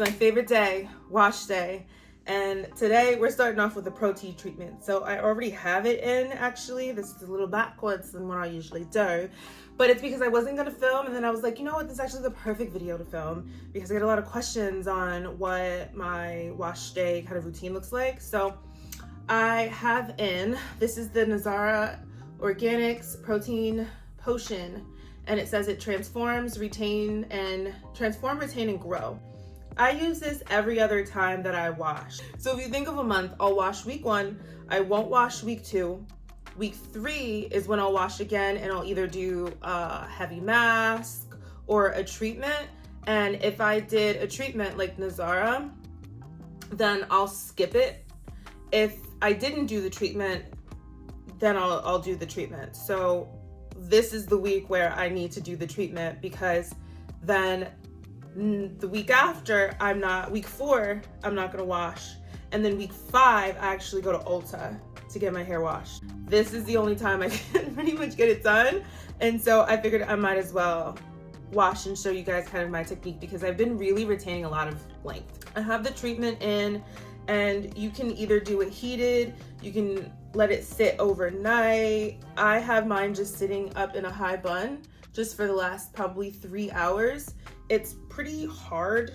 It's my favorite day, wash day. And today we're starting off with a protein treatment. So I already have it in, actually. This is a little backwards than what I usually do. But it's because I wasn't gonna film, and then I was like, you know what, this is actually the perfect video to film because I get a lot of questions on what my wash day kind of routine looks like. So I have in, this is the Nazara Organics Protein Potion, and it says it transforms, retain, and grow. I use this every other time that I wash. So if you think of a month, I'll wash week 1, I won't wash week 2. Week 3 is when I'll wash again, and I'll either do a heavy mask or a treatment. And if I did a treatment like Nazara, then I'll skip it. If I didn't do the treatment, then I'll do the treatment. So this is the week where I need to do the treatment, because then the week after, week 4, I'm not gonna wash. And then week 5, I actually go to Ulta to get my hair washed. This is the only time I can pretty much get it done. And so I figured I might as well wash and show you guys kind of my technique, because I've been really retaining a lot of length. I have the treatment in, and you can either do it heated, you can let it sit overnight. I have mine just sitting up in a high bun just for the last probably 3 hours. It's pretty hard.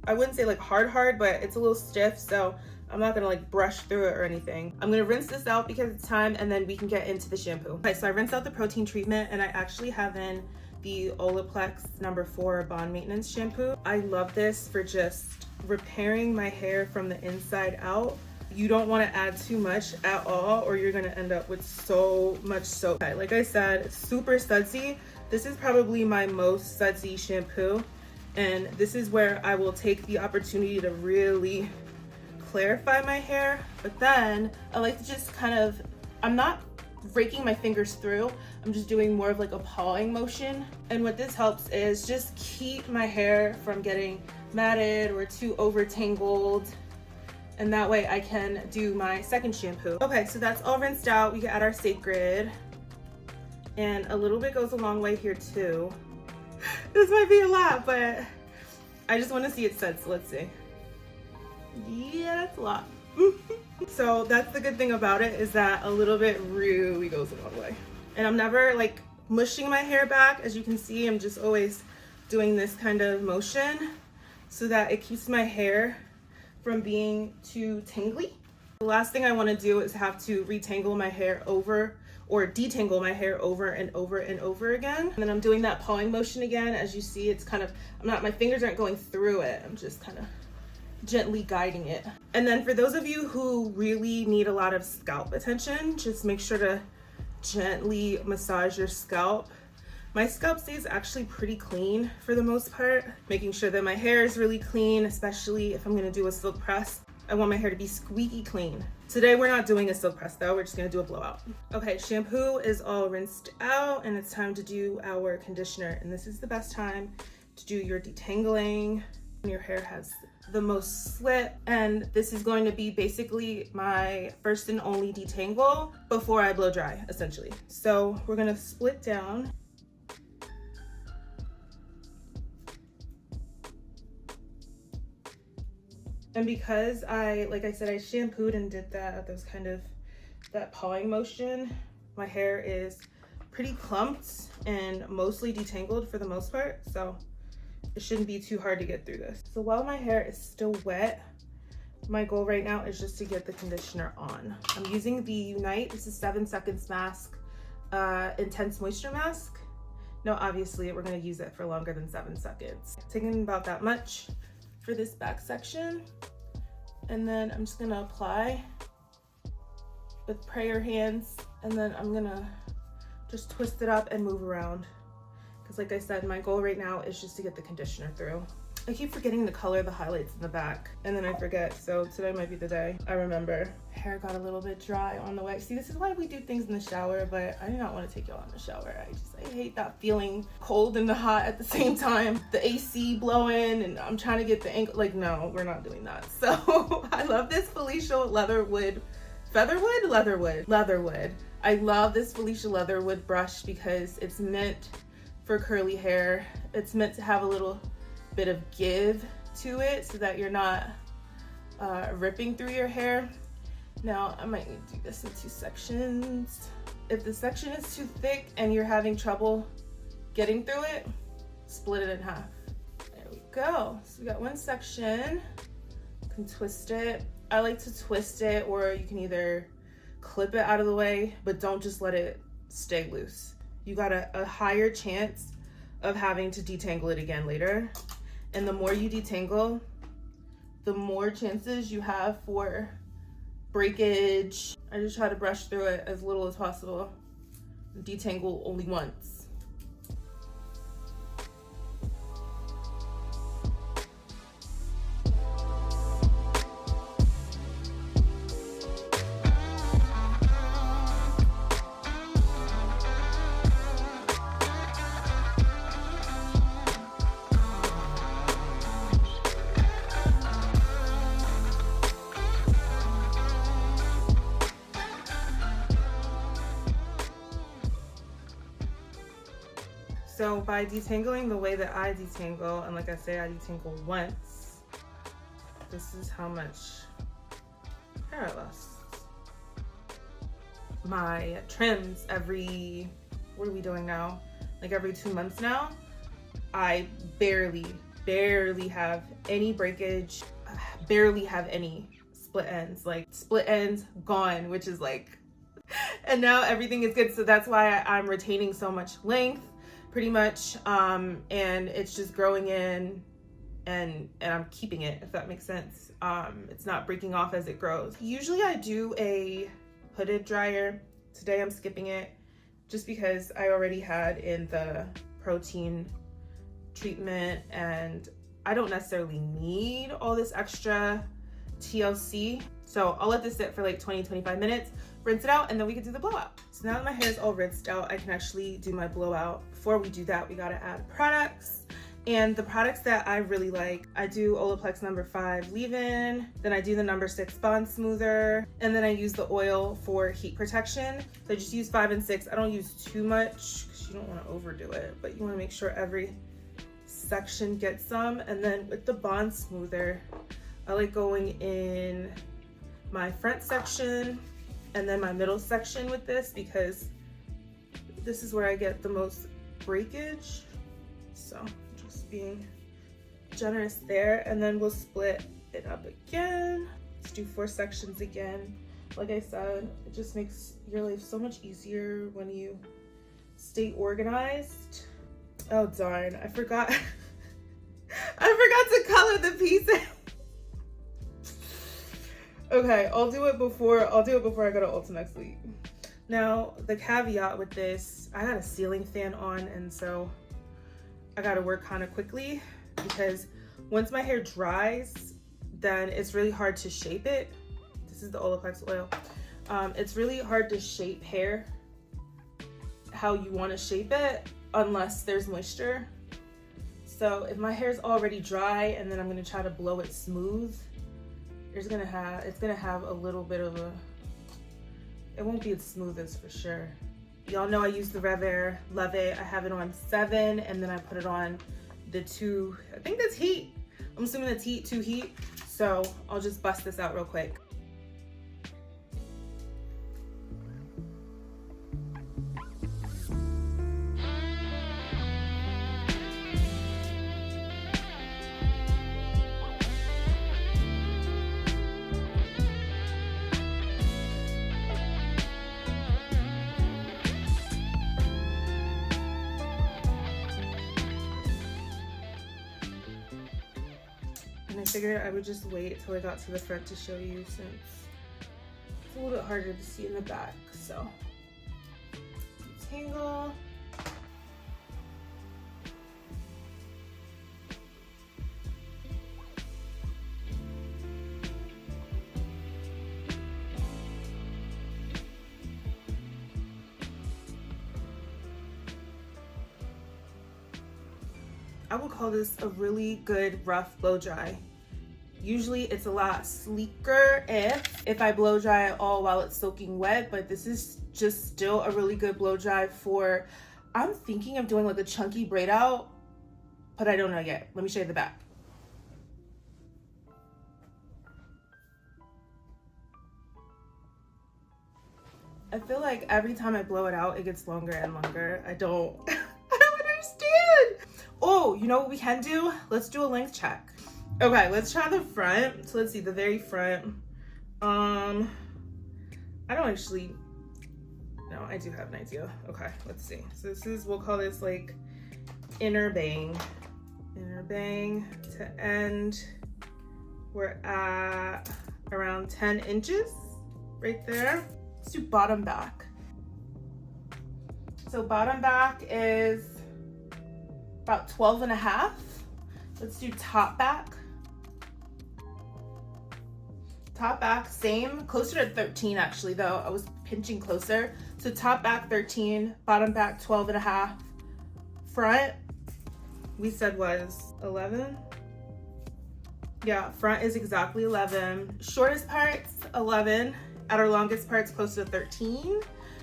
I wouldn't say like hard, but it's a little stiff, so I'm not gonna like brush through it or anything. I'm gonna rinse this out because it's time, and then we can get into the shampoo. Okay, so I rinsed out the protein treatment, and I actually have in the Olaplex No. 4 Bond Maintenance Shampoo. I love this for just repairing my hair from the inside out. You don't want to add too much at all, or you're going to end up with so much soap. Okay, like I said, super sudsy. This is probably my most sudsy shampoo, and this is where I will take the opportunity to really clarify my hair. But then I like to just kind of, I'm not raking my fingers through, I'm just doing more of like a pawing motion. And what this helps is just keep my hair from getting matted or too over tangled, and that way I can do my second shampoo. Okay, so that's all rinsed out. We can add our Sacred, and a little bit goes a long way here too. This might be a lot, but I just want to see it set, so let's see. Yeah, that's a lot. So that's the good thing about it, is that a little bit really goes a long way. And I'm never like mushing my hair back. As you can see, I'm just always doing this kind of motion so that it keeps my hair from being too tangly. The last thing I want to do is have to retangle my hair over or detangle my hair over and over and over again. And then I'm doing that pawing motion again. As you see, it's kind of, my fingers aren't going through it. I'm just kind of gently guiding it. And then for those of you who really need a lot of scalp attention, just make sure to gently massage your scalp. My scalp stays actually pretty clean for the most part, making sure that my hair is really clean, especially if I'm gonna do a silk press. I want my hair to be squeaky clean. Today we're not doing a silk press though, we're just gonna do a blowout. Okay, shampoo is all rinsed out, and it's time to do our conditioner. And this is the best time to do your detangling when your hair has the most slip. And this is going to be basically my first and only detangle before I blow dry, essentially. So we're gonna split down. And because like I said, I shampooed and did that pawing motion, my hair is pretty clumped and mostly detangled for the most part. So it shouldn't be too hard to get through this. So while my hair is still wet, my goal right now is just to get the conditioner on. I'm using the Unite, this is 7 seconds mask, intense moisture mask. No, obviously we're gonna use it for longer than 7 seconds. Taking about that much for this back section. And then I'm just gonna apply with prayer hands, and then I'm gonna just twist it up and move around. Because like I said, my goal right now is just to get the conditioner through. I keep forgetting to color the highlights in the back, and then I forget. So today might be the day I remember. Hair got a little bit dry on the way. See, this is why we do things in the shower, but I do not want to take y'all in the shower. I hate that feeling cold and the hot at the same time. The AC blowing, and I'm trying to get the angle. Like, no, we're not doing that. So I love this Felicia Leatherwood. I love this Felicia Leatherwood brush because it's meant for curly hair. It's meant to have a little bit of give to it so that you're not ripping through your hair. Now I might need to do this in 2 sections. If the section is too thick and you're having trouble getting through it, split it in half. There we go. So we got 1 section. You can twist it. I like to twist it, or you can either clip it out of the way, but don't just let it stay loose. You got a higher chance of having to detangle it again later. And the more you detangle, the more chances you have for breakage. I just try to brush through it as little as possible. Detangle only once. So by detangling the way that I detangle, and like I say, I detangle once, this is how much hair I lost. My trims every, what are we doing now? Like every 2 months now, I barely have any breakage, barely have any split ends. Like split ends gone, which is like, and now everything is good. So that's why I'm retaining so much length, pretty much, and it's just growing in, and I'm keeping it, if that makes sense. It's not breaking off as it grows. Usually I do a hooded dryer. Today I'm skipping it just because I already had in the protein treatment, and I don't necessarily need all this extra TLC. So I'll let this sit for like 20-25 minutes, rinse it out, and then we can do the blowout. So now that my hair is all rinsed out, I can actually do my blowout. Before we do that, we gotta add products. And the products that I really like, I do Olaplex number 5 leave-in, then I do the number 6 bond smoother, and then I use the oil for heat protection. So I just use 5 and 6. I don't use too much because you don't want to overdo it, but you want to make sure every section gets some. And then with the bond smoother, I like going in my front section and then my middle section with this, because this is where I get the most breakage. So just being generous there, and then we'll split it up again. Let's do 4 sections again. Like I said, it just makes your life so much easier when you stay organized. Oh darn, I forgot. I forgot to color the pieces. Okay, I'll do it before I go to Ulta next week. Now, the caveat with this, I got a ceiling fan on, and so I gotta work kind of quickly, because once my hair dries, then it's really hard to shape it. This is the Olaplex oil. It's really hard to shape hair how you want to shape it unless there's moisture. So if my hair is already dry and then I'm gonna try to blow it smooth, it's gonna have a little bit of a, it won't be as smooth as for sure. Y'all know I use the Rev Air, love it. I have it on 7, and then I put it on the 2, I think that's heat. I'm assuming that's heat, 2 heat. So I'll just bust this out real quick. And I figured I would just wait till I got to the front to show you, since it's a little bit harder to see in the back. So, detangle. I would call this a really good rough blow dry. Usually it's a lot sleeker if I blow dry it all while it's soaking wet, but this is just still a really good blow dry for, I'm thinking of doing like a chunky braid out, but I don't know yet. Let me show you the back. I feel like every time I blow it out, it gets longer and longer. I don't understand. Oh, you know what we can do? Let's do a length check. Okay, let's try the front. So let's see, the very front. I don't actually, no, I do have an idea. Okay, let's see. So this is, we'll call this like inner bang. Inner bang to end. We're at around 10 inches right there. Let's do bottom back. So bottom back is about 12 and a half. Let's do top back. Top back, same, closer to 13 actually though. I was pinching closer. So top back 13, bottom back 12 and a half. Front, we said was 11. Yeah, front is exactly 11. Shortest parts, 11. At our longest parts, close to 13.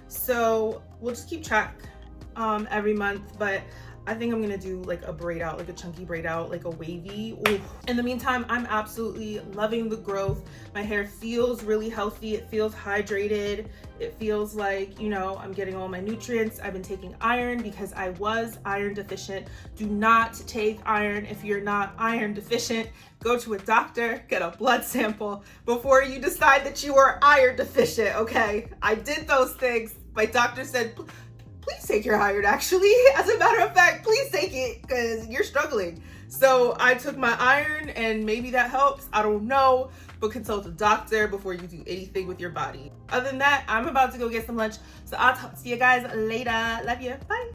So we'll just keep track every month, but I think I'm gonna do like a braid out, like a chunky braid out, like a wavy. Ooh. In the meantime, I'm absolutely loving the growth. My hair feels really healthy. It feels hydrated. It feels like, you know, I'm getting all my nutrients. I've been taking iron because I was iron deficient. Do not take iron if you're not iron deficient. Go to a doctor, get a blood sample before you decide that you are iron deficient, okay? I did those things. My doctor said, please take your iron, actually. As a matter of fact, please take it because you're struggling. So I took my iron and maybe that helps. I don't know, but consult a doctor before you do anything with your body. Other than that, I'm about to go get some lunch. So I'll talk to you guys later. Love you. Bye.